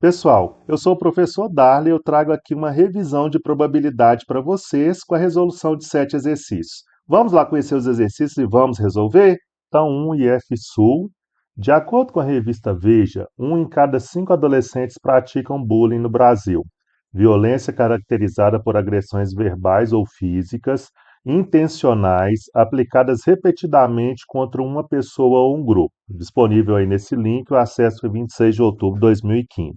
Pessoal, eu sou o professor Darley e eu trago aqui uma revisão de probabilidade para vocês com a resolução de 7 exercícios. Vamos lá conhecer os exercícios e vamos resolver? Então, IF Sul. De acordo com a revista Veja, 1 em cada 5 adolescentes praticam bullying no Brasil. Violência caracterizada por agressões verbais ou físicas, intencionais, aplicadas repetidamente contra uma pessoa ou um grupo. Disponível aí nesse link, o acesso foi 26 de outubro de 2015.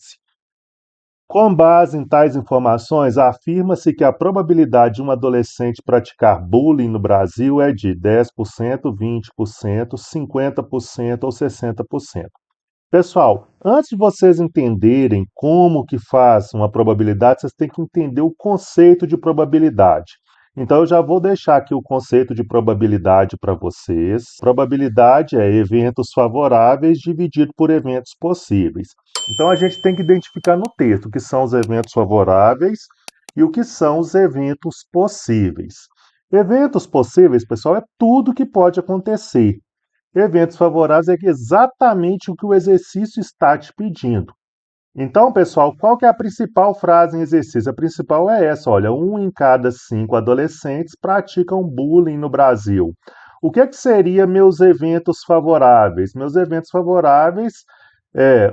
Com base em tais informações, afirma-se que a probabilidade de um adolescente praticar bullying no Brasil é de 10%, 20%, 50% ou 60%. Pessoal, antes de vocês entenderem como que faz uma probabilidade, vocês têm que entender o conceito de probabilidade. Então, eu já vou deixar aqui o conceito de probabilidade para vocês. Probabilidade é eventos favoráveis dividido por eventos possíveis. Então, a gente tem que identificar no texto o que são os eventos favoráveis e o que são os eventos possíveis. Eventos possíveis, pessoal, é tudo que pode acontecer. Eventos favoráveis é exatamente o que o exercício está te pedindo. Então, pessoal, qual que é a principal frase em exercício? A principal é essa, olha, 1 em cada 5 adolescentes praticam bullying no Brasil. O que seria meus eventos favoráveis? Meus eventos favoráveis é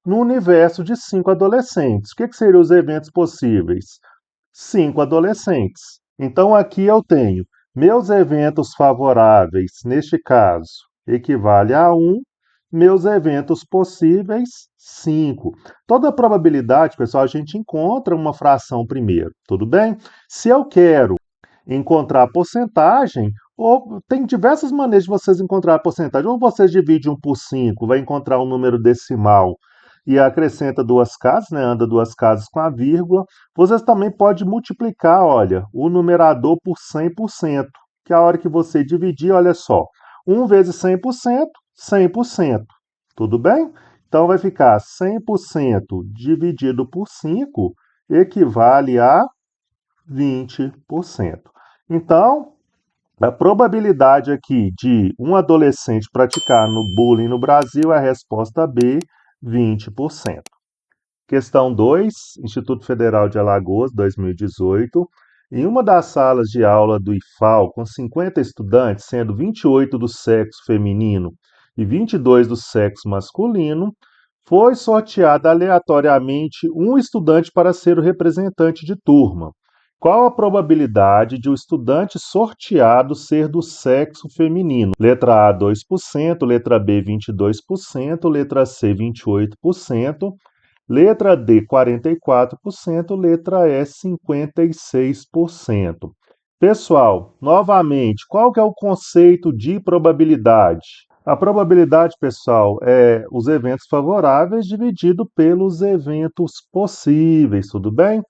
no universo de 5 adolescentes. O que seriam os eventos possíveis? 5 adolescentes. Então, aqui eu tenho meus eventos favoráveis, neste caso, equivale a 1, meus eventos possíveis, 5. Toda probabilidade, pessoal, a gente encontra uma fração primeiro, tudo bem? Se eu quero encontrar a porcentagem, ou tem diversas maneiras de vocês encontrar a porcentagem. Ou vocês dividem 1 por 5, vai encontrar um número decimal e acrescenta duas casas, né? Anda duas casas com a vírgula. Vocês também podem multiplicar, olha, o numerador por 100%, que a hora que você dividir, olha só, 1 vezes 100%, 100%. Tudo bem? Então vai ficar 100% dividido por 5 equivale a 20%. Então, a probabilidade aqui de um adolescente praticar no bullying no Brasil é a resposta B, 20%. Questão 2, Instituto Federal de Alagoas, 2018. Em uma das salas de aula do IFAL, com 50 estudantes, sendo 28 do sexo feminino e 22 do sexo masculino, foi sorteado aleatoriamente um estudante para ser o representante de turma. Qual a probabilidade de o estudante sorteado ser do sexo feminino? Letra A, 2%, letra B, 22%, letra C, 28%, letra D, 44%, letra E, 56%. Pessoal, novamente, qual que é o conceito de probabilidade? A probabilidade, pessoal, é os eventos favoráveis dividido pelos eventos possíveis, tudo bem?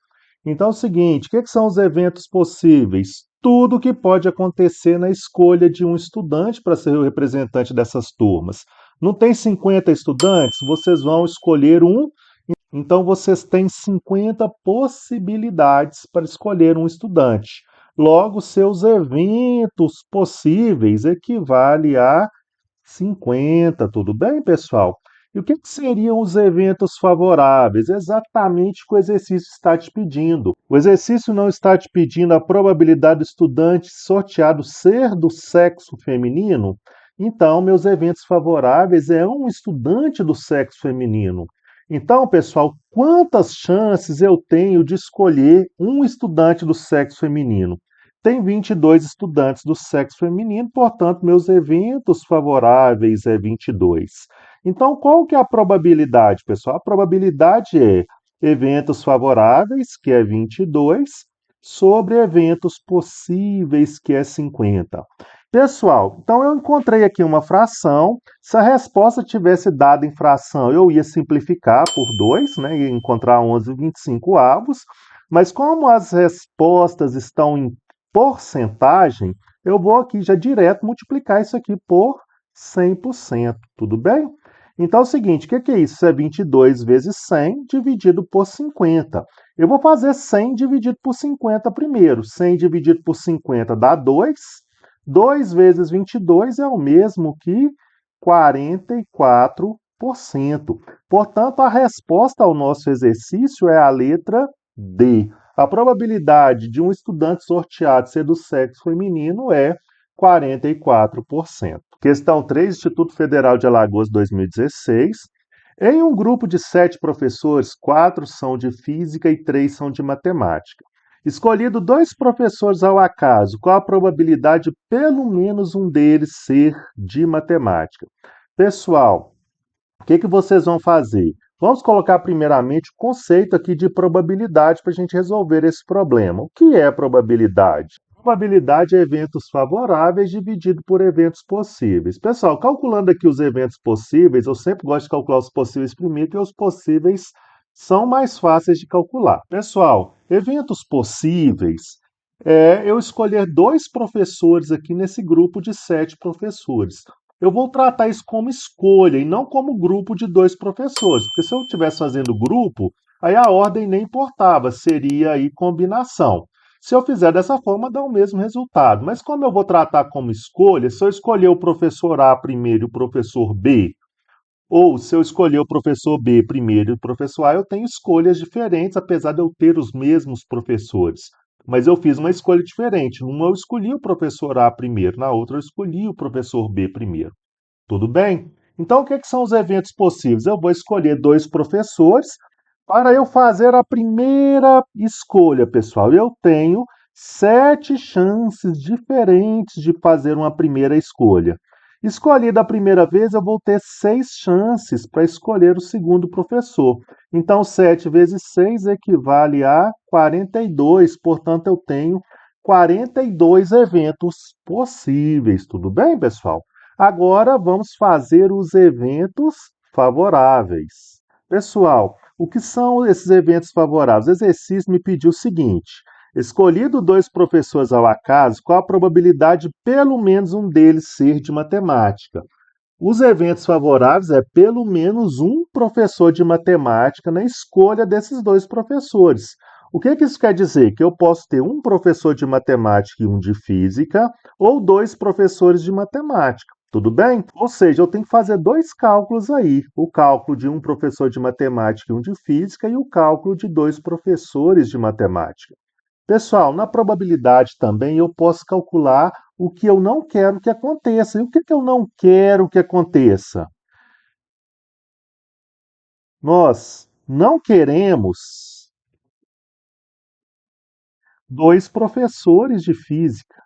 Então é o seguinte, o que são os eventos possíveis? Tudo que pode acontecer na escolha de um estudante para ser o representante dessas turmas. Não tem 50 estudantes? Vocês vão escolher um, então vocês têm 50 possibilidades para escolher um estudante. Logo, seus eventos possíveis equivale a 50, tudo bem, pessoal? E o que seriam os eventos favoráveis? Exatamente o que o exercício está te pedindo. O exercício não está te pedindo a probabilidade do estudante sorteado ser do sexo feminino? Então, meus eventos favoráveis é um estudante do sexo feminino. Então, pessoal, quantas chances eu tenho de escolher um estudante do sexo feminino? Tem 22 estudantes do sexo feminino, portanto, meus eventos favoráveis é 22. Então, qual que é a probabilidade, pessoal? A probabilidade é eventos favoráveis, que é 22, sobre eventos possíveis, que é 50. Pessoal, então eu encontrei aqui uma fração. Se a resposta tivesse dado em fração, eu ia simplificar por 2, né? Ia encontrar 11,25 avos. Mas como as respostas estão em porcentagem, eu vou aqui já direto multiplicar isso aqui por 100%, tudo bem? Então é o seguinte, o que é isso? Isso é 22 vezes 100 dividido por 50. Eu vou fazer 100 dividido por 50 primeiro. 100 dividido por 50 dá 2. 2 vezes 22 é o mesmo que 44%. Portanto, a resposta ao nosso exercício é a letra D. A probabilidade de um estudante sorteado ser do sexo feminino é 44%. Questão 3, Instituto Federal de Alagoas 2016. Em um grupo de 7 professores, 4 são de física e 3 são de matemática. Escolhido 2 professores ao acaso, qual a probabilidade de pelo menos um deles ser de matemática? Pessoal, o que vocês vão fazer? Vamos colocar primeiramente o conceito aqui de probabilidade para a gente resolver esse problema. O que é probabilidade? Probabilidade é eventos favoráveis dividido por eventos possíveis. Pessoal, calculando aqui os eventos possíveis, eu sempre gosto de calcular os possíveis primeiro, porque os possíveis são mais fáceis de calcular. Pessoal, eventos possíveis é eu escolher 2 professores aqui nesse grupo de 7 professores. Eu vou tratar isso como escolha e não como grupo de 2 professores, porque se eu estivesse fazendo grupo, aí a ordem nem importava, seria aí combinação. Se eu fizer dessa forma, dá o mesmo resultado. Mas como eu vou tratar como escolha, se eu escolher o professor A primeiro e o professor B, ou se eu escolher o professor B primeiro e o professor A, eu tenho escolhas diferentes, apesar de eu ter os mesmos professores. Mas eu fiz uma escolha diferente. Numa eu escolhi o professor A primeiro, na outra eu escolhi o professor B primeiro. Tudo bem? Então, o que são os eventos possíveis? Eu vou escolher 2 professores para eu fazer a primeira escolha, pessoal. Eu tenho 7 chances diferentes de fazer uma primeira escolha. Escolhida a primeira vez, eu vou ter 6 chances para escolher o segundo professor. Então, 7 vezes 6 equivale a 42. Portanto, eu tenho 42 eventos possíveis. Tudo bem, pessoal? Agora vamos fazer os eventos favoráveis. Pessoal, o que são esses eventos favoráveis? O exercício me pediu o seguinte: escolhido 2 professores ao acaso, qual a probabilidade de pelo menos um deles ser de matemática? Os eventos favoráveis é pelo menos um professor de matemática na escolha desses 2 professores. O que isso quer dizer? Que eu posso ter um professor de matemática e um de física, ou 2 professores de matemática. Tudo bem? Ou seja, eu tenho que fazer 2 cálculos aí: o cálculo de um professor de matemática e um de física, e o cálculo de 2 professores de matemática. Pessoal, na probabilidade também eu posso calcular o que eu não quero que aconteça. E o que eu não quero que aconteça? Nós não queremos 2 professores de física.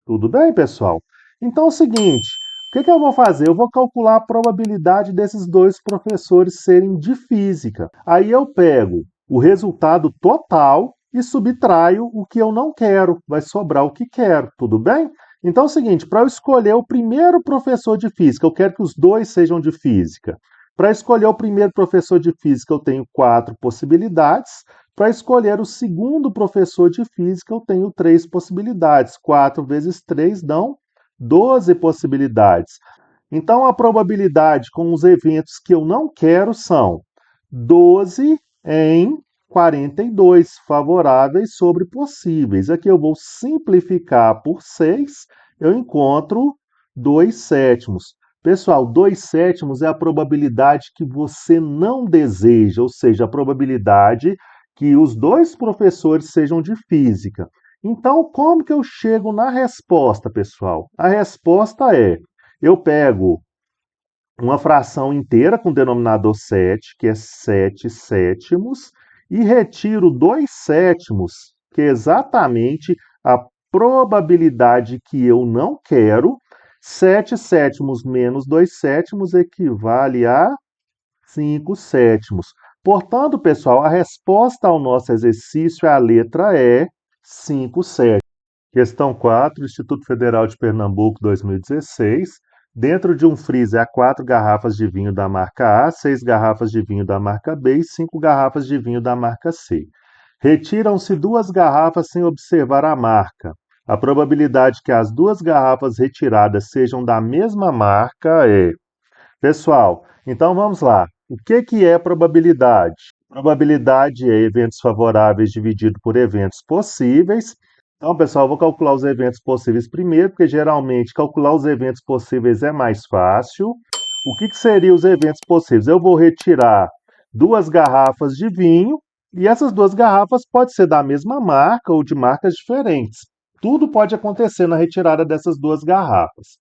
Tudo bem, pessoal? Então é o seguinte, o que eu vou fazer? Eu vou calcular a probabilidade desses 2 professores serem de física. Aí eu pego o resultado total e subtraio o que eu não quero. Vai sobrar o que quero, tudo bem? Então é o seguinte, para eu escolher o primeiro professor de física, eu quero que os 2 sejam de física. Para escolher o primeiro professor de física, eu tenho 4 possibilidades. Para escolher o segundo professor de física, eu tenho 3 possibilidades. 4 vezes 3 dão 12 possibilidades. Então, a probabilidade com os eventos que eu não quero são 12 em 42 favoráveis sobre possíveis. Aqui eu vou simplificar por 6, eu encontro 2 sétimos. Pessoal, 2 sétimos é a probabilidade que você não deseja, ou seja, a probabilidade que os 2 professores sejam de física. Então, como que eu chego na resposta, pessoal? A resposta é: eu pego uma fração inteira com denominador 7, que é 7 sétimos, e retiro 2 sétimos, que é exatamente a probabilidade que eu não quero. 7 sétimos menos 2 sétimos equivale a 5 sétimos. Portanto, pessoal, a resposta ao nosso exercício é a letra E, 5 sétimos. Questão 4, Instituto Federal de Pernambuco, 2016. Dentro de um freezer há 4 garrafas de vinho da marca A, 6 garrafas de vinho da marca B e 5 garrafas de vinho da marca C. Retiram-se 2 garrafas sem observar a marca. A probabilidade que as 2 garrafas retiradas sejam da mesma marca é... Pessoal, então vamos lá. O que é probabilidade? Probabilidade é eventos favoráveis dividido por eventos possíveis. Então, pessoal, eu vou calcular os eventos possíveis primeiro, porque geralmente calcular os eventos possíveis é mais fácil. O que seriam os eventos possíveis? Eu vou retirar duas garrafas de vinho, e essas duas garrafas podem ser da mesma marca ou de marcas diferentes. Tudo pode acontecer na retirada dessas duas garrafas.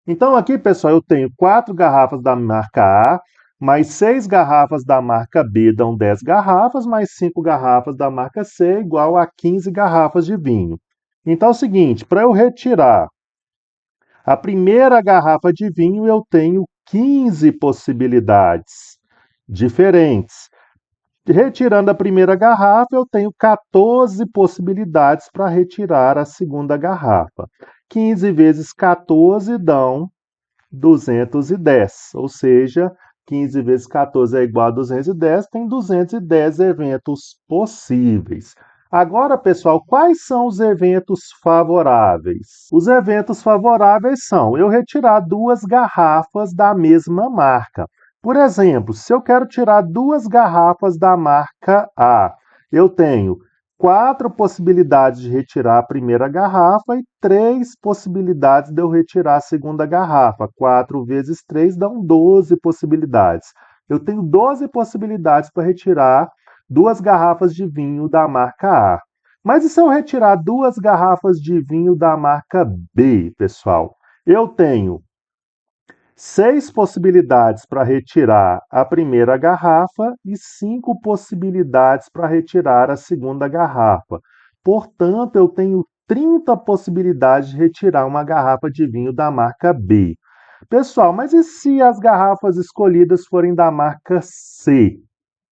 Então, aqui, pessoal, eu tenho quatro garrafas da marca A, mais seis garrafas da marca B dão 10 garrafas, mais cinco garrafas da marca C igual a 15 garrafas de vinho. Então é o seguinte, para eu retirar a primeira garrafa de vinho, eu tenho 15 possibilidades diferentes. Retirando a primeira garrafa, eu tenho 14 possibilidades para retirar a segunda garrafa. 15 vezes 14 dão 210, ou seja, 15 vezes 14 é igual a 210, tem 210 eventos possíveis. Agora, pessoal, quais são os eventos favoráveis? Os eventos favoráveis são eu retirar duas garrafas da mesma marca. Por exemplo, se eu quero tirar duas garrafas da marca A, eu tenho quatro possibilidades de retirar a primeira garrafa e três possibilidades de eu retirar a segunda garrafa. 4 vezes 3 dão 12 possibilidades. Eu tenho 12 possibilidades para retirar duas garrafas de vinho da marca A. Mas e se eu retirar duas garrafas de vinho da marca B, pessoal? Eu tenho seis possibilidades para retirar a primeira garrafa e cinco possibilidades para retirar a segunda garrafa. Portanto, eu tenho 30 possibilidades de retirar uma garrafa de vinho da marca B. Pessoal, mas e se as garrafas escolhidas forem da marca C?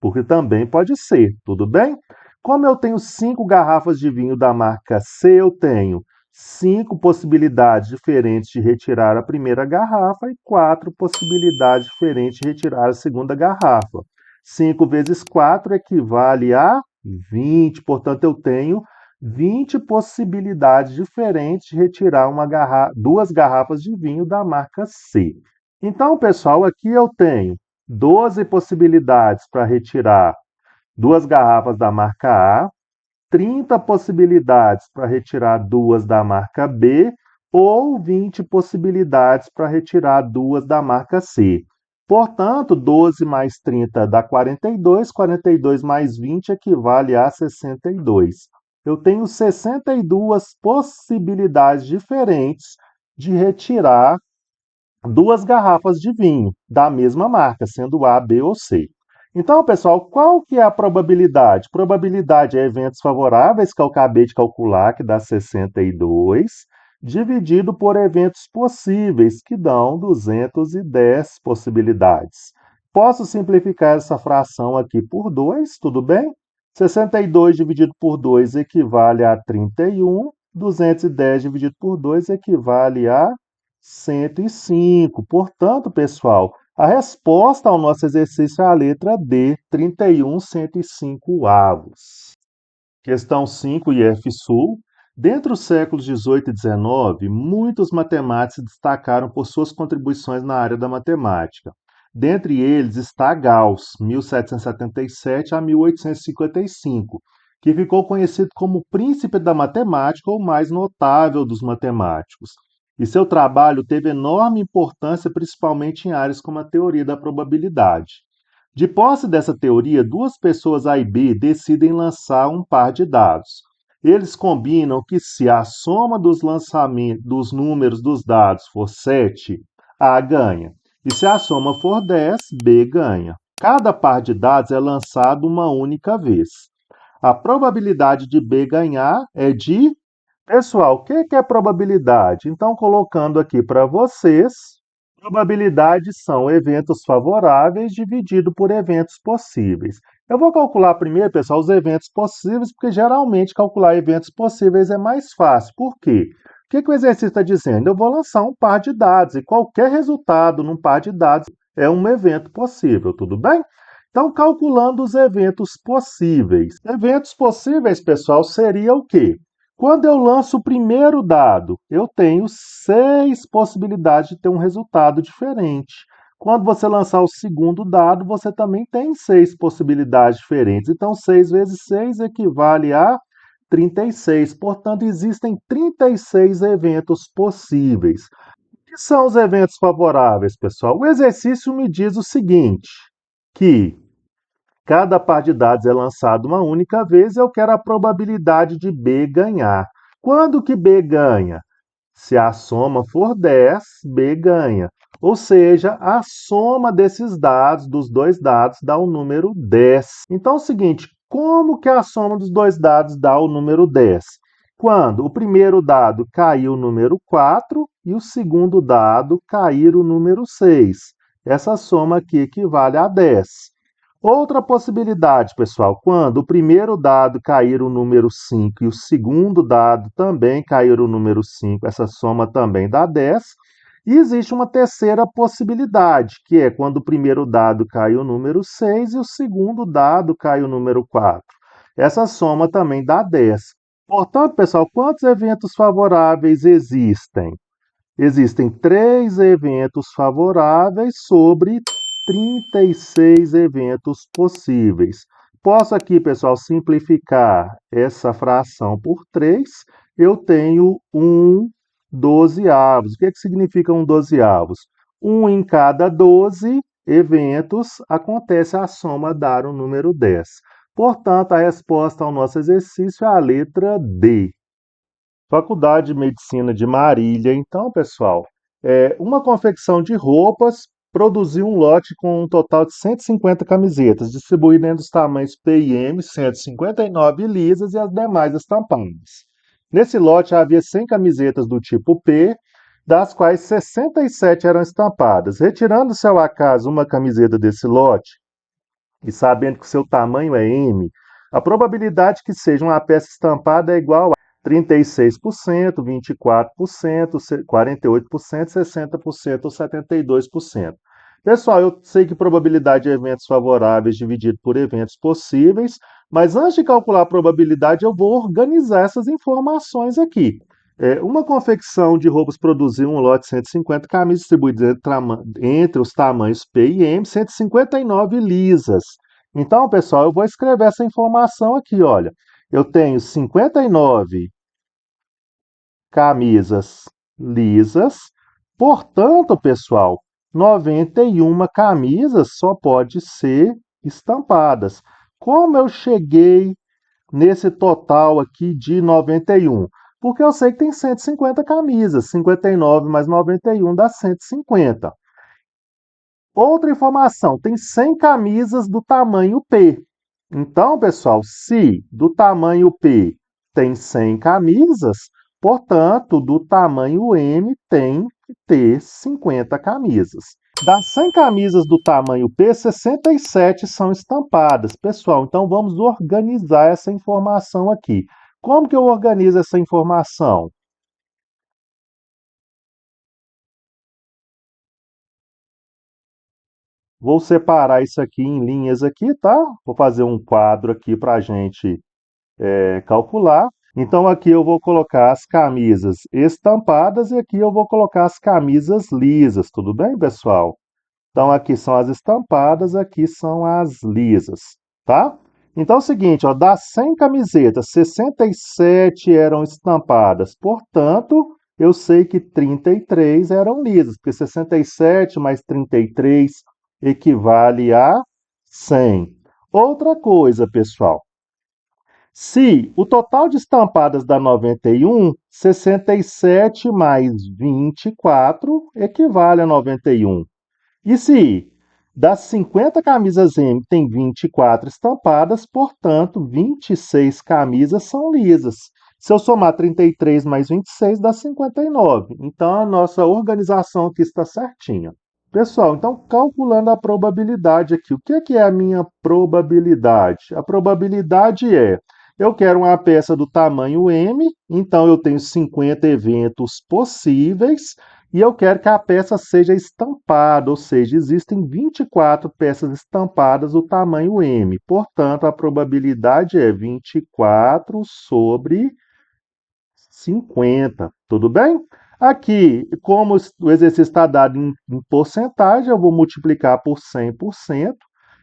Porque também pode ser, tudo bem? Como eu tenho cinco garrafas de vinho da marca C, eu tenho cinco possibilidades diferentes de retirar a primeira garrafa e quatro possibilidades diferentes de retirar a segunda garrafa. 5 vezes 4 equivale a 20, portanto, eu tenho 20 possibilidades diferentes de retirar duas garrafas de vinho da marca C. Então, pessoal, aqui eu tenho 12 possibilidades para retirar duas garrafas da marca A, 30 possibilidades para retirar duas da marca B ou 20 possibilidades para retirar duas da marca C. Portanto, 12 mais 30 dá 42, 42 mais 20 equivale a 62. Eu tenho 62 possibilidades diferentes de retirar duas garrafas de vinho da mesma marca, sendo A, B ou C. Então, pessoal, qual que é a probabilidade? Probabilidade é eventos favoráveis, que eu acabei de calcular, que dá 62, dividido por eventos possíveis, que dão 210 possibilidades. Posso simplificar essa fração aqui por 2, tudo bem? 62 dividido por 2 equivale a 31, 210 dividido por 2 equivale a 105. Portanto, pessoal, a resposta ao nosso exercício é a letra D, 31 105 avos. Questão 5, IF Sul. Dentre os séculos 18 e 19, muitos matemáticos se destacaram por suas contribuições na área da matemática. Dentre eles está Gauss, 1777 a 1855, que ficou conhecido como o príncipe da matemática ou mais notável dos matemáticos. E seu trabalho teve enorme importância, principalmente em áreas como a teoria da probabilidade. De posse dessa teoria, duas pessoas A e B decidem lançar um par de dados. Eles combinam que se a soma dos lançamentos dos números dos dados for 7, A ganha. E se a soma for 10, B ganha. Cada par de dados é lançado uma única vez. A probabilidade de B ganhar é de... Pessoal, o que é probabilidade? Então, colocando aqui para vocês, probabilidades são eventos favoráveis dividido por eventos possíveis. Eu vou calcular primeiro, pessoal, os eventos possíveis, porque geralmente calcular eventos possíveis é mais fácil. Por quê? O que o exercício está dizendo? Eu vou lançar um par de dados e qualquer resultado num par de dados é um evento possível, tudo bem? Então, calculando os eventos possíveis. Eventos possíveis, pessoal, seria o quê? Quando eu lanço o primeiro dado, eu tenho 6 possibilidades de ter um resultado diferente. Quando você lançar o segundo dado, você também tem 6 possibilidades diferentes. Então, 6 vezes 6 equivale a 36. Portanto, existem 36 eventos possíveis. O que são os eventos favoráveis, pessoal? O exercício me diz o seguinte, que cada par de dados é lançado uma única vez, eu quero a probabilidade de B ganhar. Quando que B ganha? Se a soma for 10, B ganha. Ou seja, a soma desses dados, dos dois dados, dá o número 10. Então é o seguinte, como que a soma dos dois dados dá o número 10? Quando o primeiro dado cair o número 4 e o segundo dado cair o número 6. Essa soma aqui equivale a 10. Outra possibilidade, pessoal, quando o primeiro dado cair o número 5 e o segundo dado também cair o número 5, essa soma também dá 10. E existe uma terceira possibilidade, que é quando o primeiro dado cai o número 6 e o segundo dado cai o número 4. Essa soma também dá 10. Portanto, pessoal, quantos eventos favoráveis existem? Existem 3 eventos favoráveis sobre 36 eventos possíveis. Posso aqui, pessoal, simplificar essa fração por 3. Eu tenho 1 dozeavos. O que significa 1 dozeavos? 1 em cada 12 eventos acontece a soma dar o número 10. Portanto, a resposta ao nosso exercício é a letra D. Faculdade de Medicina de Marília. Então, pessoal, uma confecção de roupas produziu um lote com um total de 150 camisetas, distribuídas entre os tamanhos P e M, 159 lisas e as demais estampadas. Nesse lote havia 100 camisetas do tipo P, das quais 67 eram estampadas. Retirando-se ao acaso uma camiseta desse lote, e sabendo que o seu tamanho é M, a probabilidade que seja uma peça estampada é igual a 36%, 24%, 48%, 60% ou 72%. Pessoal, eu sei que probabilidade de eventos favoráveis dividido por eventos possíveis, mas antes de calcular a probabilidade, eu vou organizar essas informações aqui. Uma confecção de roupas produziu um lote de 150 camisas distribuídas entre os tamanhos P e M, 159 lisas. Então, pessoal, eu vou escrever essa informação aqui, olha. Eu tenho 59 camisas lisas, portanto, pessoal, 91 camisas só pode ser estampadas. Como eu cheguei nesse total aqui de 91? Porque eu sei que tem 150 camisas, 59 mais 91 dá 150. Outra informação, tem 100 camisas do tamanho P. Então, pessoal, se do tamanho P tem 100 camisas, portanto, do tamanho M tem que ter 50 camisas. Das 100 camisas do tamanho P, 67 são estampadas. Pessoal, então vamos organizar essa informação aqui. Como que eu organizo essa informação? Vou separar isso aqui em linhas aqui, tá? Vou fazer um quadro aqui para a gente calcular. Então aqui eu vou colocar as camisas estampadas e aqui eu vou colocar as camisas lisas, tudo bem, pessoal? Então aqui são as estampadas, aqui são as lisas, tá? Então é o seguinte, ó, das 100 camisetas, 67 eram estampadas, portanto, eu sei que 33 eram lisas, porque 67 mais 33 equivale a 100. Outra coisa, pessoal, se o total de estampadas dá 91, 67 mais 24 equivale a 91. E se das 50 camisas M tem 24 estampadas, portanto, 26 camisas são lisas. Se eu somar 33 mais 26, dá 59. Então, a nossa organização aqui está certinha. Pessoal, então, calculando a probabilidade aqui, o que é a minha probabilidade? A probabilidade é, eu quero uma peça do tamanho M, então eu tenho 50 eventos possíveis, e eu quero que a peça seja estampada, ou seja, existem 24 peças estampadas do tamanho M. Portanto, a probabilidade é 24 sobre 50, tudo bem? Aqui, como o exercício está dado em porcentagem, eu vou multiplicar por 100%.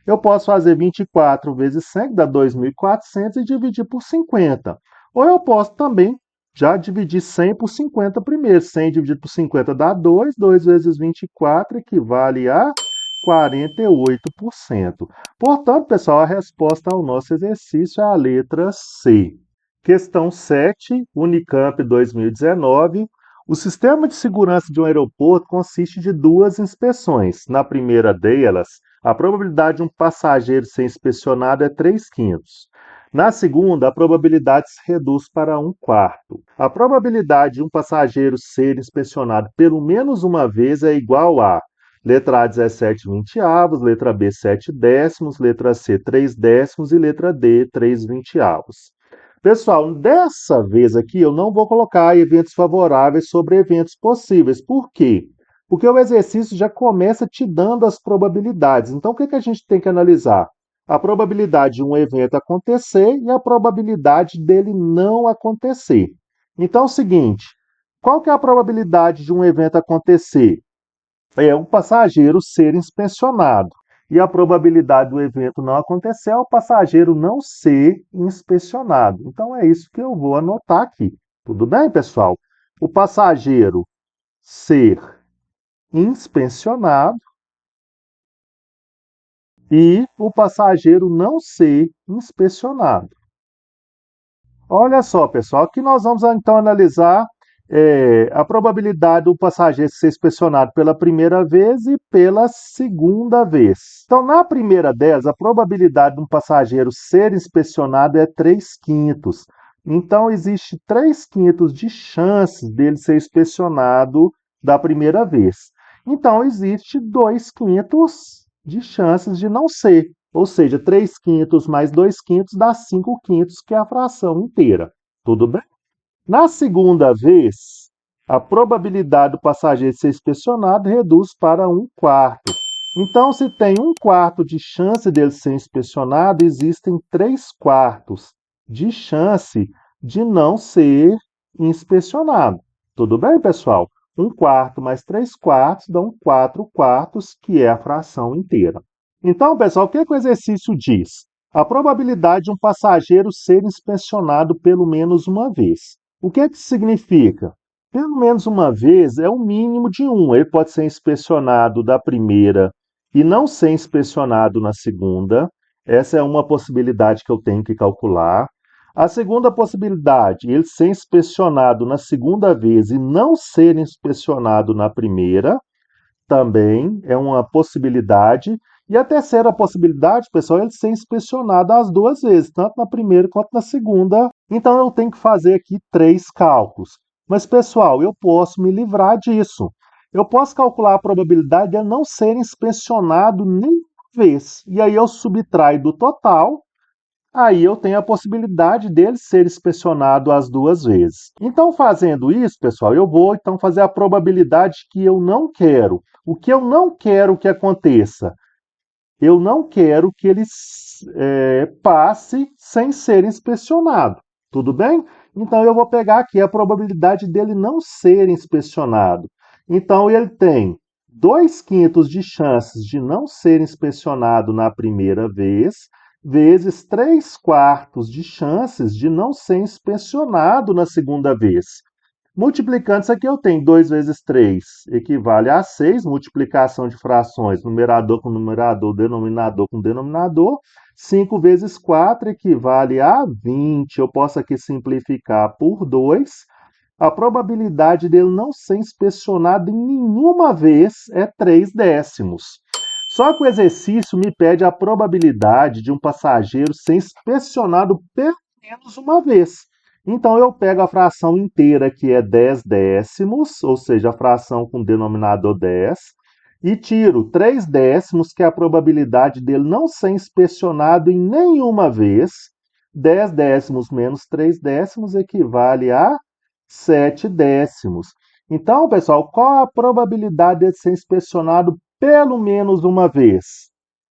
Eu posso fazer 24 vezes 100, que dá 2.400, e dividir por 50. Ou eu posso também já dividir 100 por 50 primeiro. 100 dividido por 50 dá 2. 2 vezes 24 equivale a 48%. Portanto, pessoal, a resposta ao nosso exercício é a letra C. Questão 7, Unicamp 2019. O sistema de segurança de um aeroporto consiste de duas inspeções. Na primeira delas, a probabilidade de um passageiro ser inspecionado é 3/5. Na segunda, a probabilidade se reduz para 1/4. A probabilidade de um passageiro ser inspecionado pelo menos uma vez é igual a letra A 17/20, letra B 7/10, letra C 3/10 e letra D 3/20. Pessoal, dessa vez aqui eu não vou colocar eventos favoráveis sobre eventos possíveis. Por quê? Porque o exercício já começa te dando as probabilidades. Então, o que a gente tem que analisar? A probabilidade de um evento acontecer e a probabilidade dele não acontecer. Então, é o seguinte, qual que é a probabilidade de um evento acontecer? É um passageiro ser inspecionado. E a probabilidade do evento não acontecer é o passageiro não ser inspecionado. Então é isso que eu vou anotar aqui. Tudo bem, pessoal? O passageiro ser inspecionado e o passageiro não ser inspecionado. Olha só, pessoal, aqui nós vamos então analisar a probabilidade do passageiro ser inspecionado pela primeira vez e pela segunda vez. Então, na primeira delas, a probabilidade de um passageiro ser inspecionado é 3/5. Então, existe 3/5 de chances dele ser inspecionado da primeira vez. Então, existe 2/5 de chances de não ser. Ou seja, 3/5 mais 2/5 dá 5/5, que é a fração inteira. Tudo bem? Na segunda vez, a probabilidade do passageiro ser inspecionado reduz para 1/4. Então, se tem 1/4 de chance dele ser inspecionado, existem 3/4 de chance de não ser inspecionado. Tudo bem, pessoal? 1/4 mais 3/4 dão 4/4, que é a fração inteira. Então, pessoal, o que o exercício diz? A probabilidade de um passageiro ser inspecionado pelo menos uma vez. O que isso significa? Pelo menos uma vez é o mínimo de 1. Ele pode ser inspecionado da primeira e não ser inspecionado na segunda. Essa é uma possibilidade que eu tenho que calcular. A segunda possibilidade, ele ser inspecionado na segunda vez e não ser inspecionado na primeira, também é uma possibilidade. E a terceira possibilidade, pessoal, é ele ser inspecionado as duas vezes, tanto na primeira quanto na segunda. Então, eu tenho que fazer aqui 3 cálculos. Mas, pessoal, eu posso me livrar disso. Eu posso calcular a probabilidade de ele não ser inspecionado nenhuma vez. E aí eu subtraio do total. Aí eu tenho a possibilidade dele ser inspecionado as duas vezes. Então, fazendo isso, pessoal, eu vou então fazer a probabilidade que eu não quero. O que eu não quero que aconteça? Eu não quero que ele passe sem ser inspecionado. Tudo bem? Então, eu vou pegar aqui a probabilidade dele não ser inspecionado. Então, ele tem 2/5 de chances de não ser inspecionado na primeira vez, vezes 3/4 de chances de não ser inspecionado na segunda vez. Multiplicando isso aqui, eu tenho 2 vezes 3 equivale a 6, multiplicação de frações, numerador com numerador, denominador com denominador. 5 vezes 4 equivale a 20. Eu posso aqui simplificar por 2. A probabilidade dele não ser inspecionado em nenhuma vez é 3/10. Só que o exercício me pede a probabilidade de um passageiro ser inspecionado pelo menos uma vez. Então, eu pego a fração inteira, que é 10/10, ou seja, a fração com denominador 10, e tiro 3/10, que é a probabilidade dele não ser inspecionado em nenhuma vez. 10/10 menos 3/10 equivale a 7/10. Então, pessoal, qual a probabilidade de ser inspecionado pelo menos uma vez?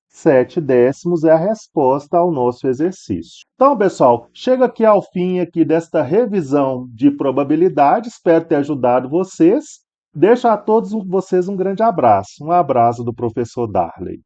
7/10 é a resposta ao nosso exercício. Então, pessoal, chega aqui ao fim aqui desta revisão de probabilidade. Espero ter ajudado vocês. Deixo a todos vocês um grande abraço. Um abraço do professor Darley.